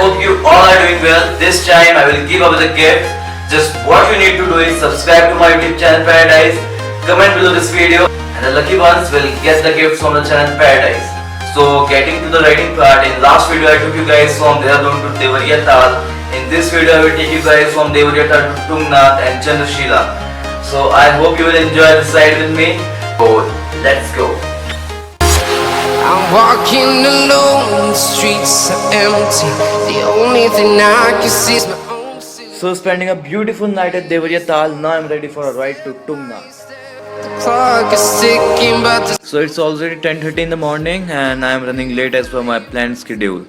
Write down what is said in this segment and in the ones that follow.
hope you all are doing well. This time I will give away the gift. Just what you need to do is subscribe to my YouTube channel Paradise, comment below this video, and the lucky ones will get the gift from the channel Paradise. So getting to the riding part, in last video I took you guys from Dehradun to Devariya Tal. In this video I will take you guys from Devariya Tal to Tungnath and Chandrashila. So I hope you will enjoy this ride with me. So let's go. I'm walking alone, the streets are empty. The only thing I can see is my own silhouette. So spending a beautiful night at Devariya Tal, now I'm ready for a ride to Tungnath. The clock is ticking, but the So it's already 10:30 in the morning and I am running late as per my planned schedule.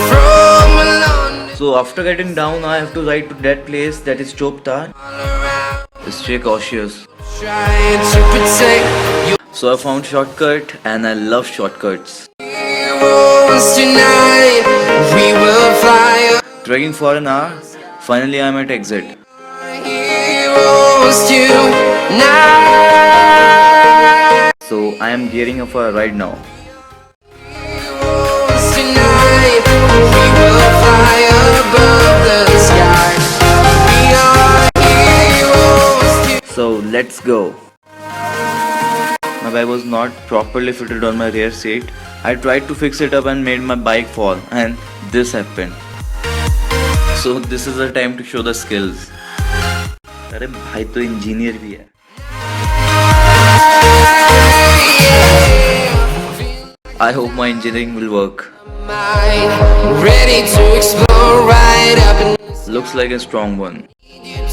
from London So after getting down, I have to ride to that place that is Chopta. all around, Stay cautious. trying to protect your So I found shortcut and I love shortcuts. heroes tonight. We will fly up Trekking for an hour, finally I am at exit. heroes tonight. So I am gearing up for a ride now. Heroes tonight. We will fly above the sky. We are heroes tonight. So let's go. My bike was not properly fitted on my rear seat. I tried to fix it up and made my bike fall, and this happened. So this is the time to show the skills. अरे भाई तो engineer भी है. I hope my engineering will work. Ready to explore right up and Looks like a strong one.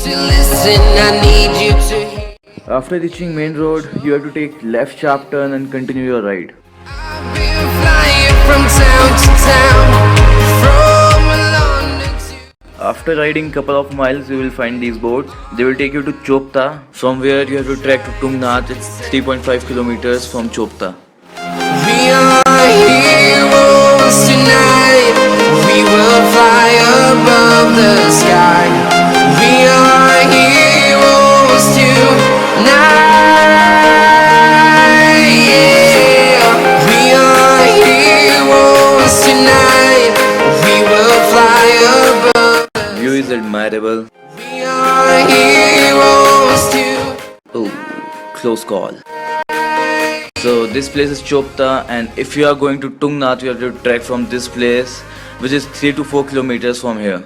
to listen. I need you to hear. After reaching main road, you have to take left sharp turn and continue your ride. I've been flying from town to town, from London to After riding couple of miles, you will find these boats. They will take you to Chopta. From where you have to trek to Tungnath. It's 3.5 kilometers from Chopta. We are heroes tonight. We will fly above the sky. We are heroes tonight. Yeah. We are heroes tonight. We will fly above. View is admirable. We are heroes tonight. Oh, close call. So this place is Chopta, and if you are going to Tungnath, you have to trek from this place, which is 3 to 4 kilometers from here.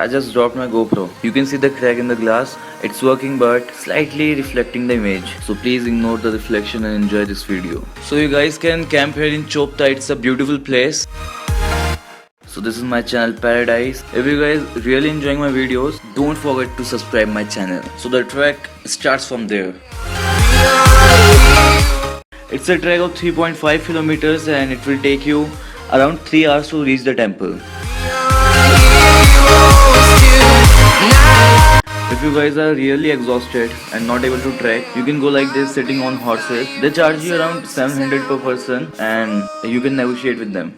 I just dropped my GoPro. You can see the crack in the glass. It's working but slightly reflecting the image. So please ignore the reflection and enjoy this video. So you guys can camp here in Chopta. It's a beautiful place. So this is my channel Paradise. If you guys really enjoying my videos, don't forget to subscribe my channel. So the trek starts from there. It's a trek of 3.5 kilometers and it will take you around 3 hours to reach the temple. If you guys are really exhausted and not able to trek, you can go like this sitting on horses. They charge you around 700 per person and you can negotiate with them.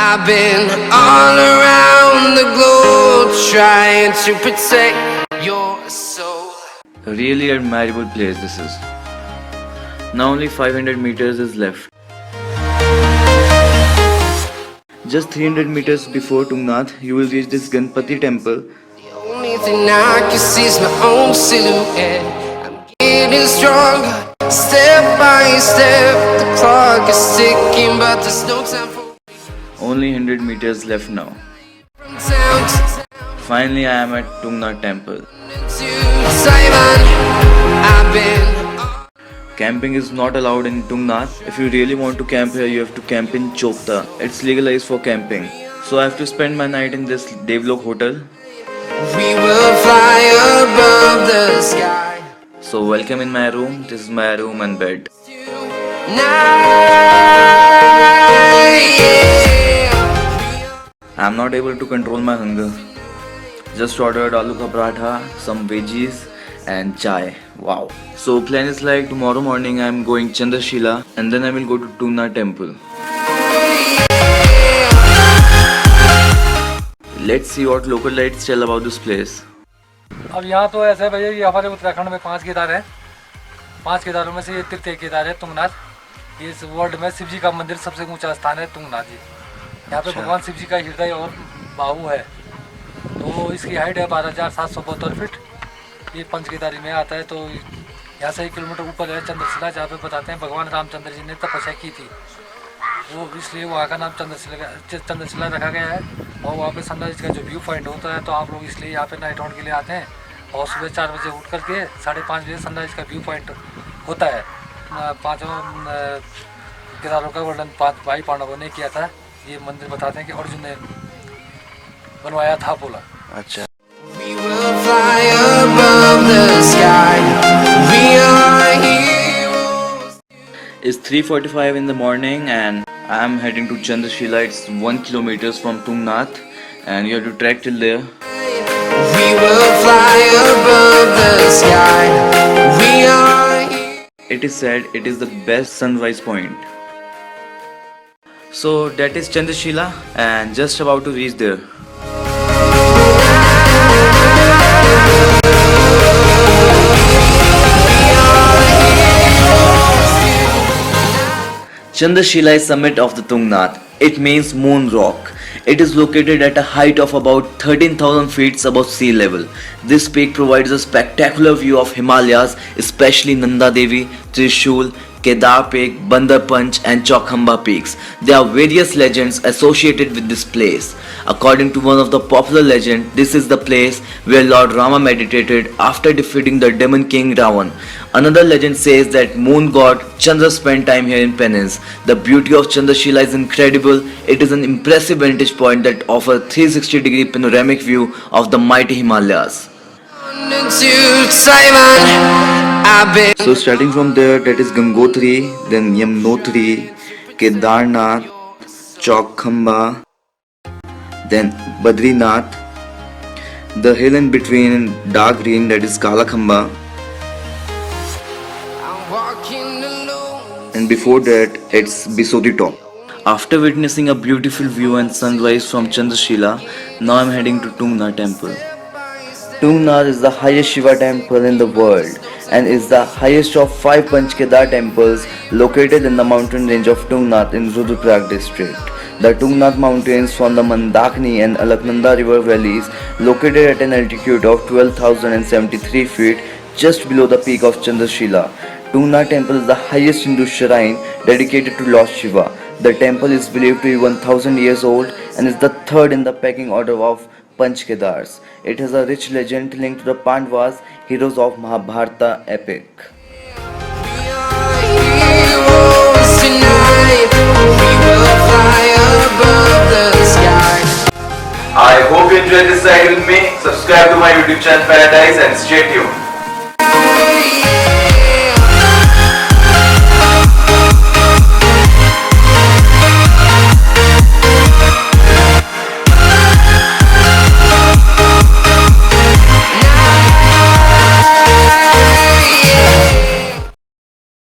I've been all around the globe trying to protect your soul. Really admirable place this is. Now only 500 meters is left. Just 300 meters before Tungnath, you will reach this Ganpati temple. The only thing I can see is my own silhouette. I'm getting stronger, step by step. The clock is ticking, but there's no time for Only 100 meters left now. from town to town Finally, I am at Tungnath temple. to Taiwan. I've been Camping is not allowed in Tungnath. If you really want to camp here, you have to camp in Chopta. It's legalized for camping. So I have to spend my night in this Devlok hotel. We will fly above the sky. So welcome in my room. This is my room and bed. Night, yeah. I'm not able to control my hunger. Just ordered aloo ka paratha, some veggies and chai. Wow. So plan is like tomorrow morning I'm going Chandrashila and then I will go to Tungnath temple. Let's see what local lights tell about this place. अब यहाँ तो ऐसा है भैया, ये हमारे उत्तराखंड में 5 केदार हैं। 5 केदारों में से ये तृतीय केदार है तुंगनाथ। ये इस वर्ल्ड में शिव जी का मंदिर सबसे ऊंचा स्थान है तुंगनाथ जी। यहाँ पे अच्छा। भगवान शिव जी का हृदय और बाहु है। तो इसकी हाइट है 12,772 फीट। ये पंचकेदारी में आता है। तो यहाँ से 1 किलोमीटर ऊपर है चंद्रशिला, जहाँ पे बताते हैं भगवान रामचंद्र जी ने तपस्या की थी। वो इसलिए वहाँ का नाम चंद्रशिला रखा गया है। और वहाँ पे सनराइज का जो व्यू पॉइंट होता है, तो आप लोग इसलिए यहाँ पे नाइट राउंड के लिए आते हैं। और सुबह 4 बजे उठ करके 5:30 बजे सनराइज का व्यू पॉइंट होता है। पाँचों केदारों का वर्णन 5 भाई पांडवों ने किया था। ये मंदिर बताते हैं कि अर्जुन ने बनवाया था बोला। अच्छा। We will fly above the sky. We are heroes. It's 3:45 in the morning and I'm heading to Chandrashila. It's 1 kilometers from Tungnath and you have to trek till there. We will fly above the sky. We are heroes. It is said it is the best sunrise point. So that is Chandrashila and just about to reach there. Chandrashila is summit of the Tungnath. It means moon rock. It is located at a height of about 13,000 feet above sea level. This peak provides a spectacular view of Himalayas, especially Nanda Devi, Trishul, Kedar Peak, Bandar Panch and Chaukhamba peaks. There are various legends associated with this place. According to one of the popular legends, this is the place where Lord Rama meditated after defeating the demon king Ravan. Another legend says that moon god Chandra spent time here in penance. The beauty of Chandrashila is incredible. It is an impressive vantage point that offers a 360-degree panoramic view of the mighty Himalayas. To Taiwan, I've been. So starting from there, that is Gangotri, then Yamunotri, Kedarnath, Chaukhamba, then Badrinath, the hill in between dark green, that is Kalakhamba, I'm walking alone. and before that it's Bisodi top. After witnessing a beautiful view and sunrise from Chandrashila, now I'm heading to Tungnath temple. Tungnath is the highest Shiva temple in the world and is the highest of 5 Panchkedar temples located in the mountain range of Tungnath in Rudraprayag district. The Tungnath mountains form the Mandakini and Alaknanda river valleys located at an altitude of 12,073 feet just below the peak of Chandrashila. Tungnath temple is the highest Hindu shrine dedicated to Lord Shiva. The temple is believed to be 1000 years old and is the third in the pecking order of Panchkedars. It has a rich legend linked to the Pandavas, heroes of Mahabharata epic. We are heroes tonight. We will fly above the sky. I hope you enjoyed this ride with me. Subscribe to my YouTube channel Paradise and stay tuned.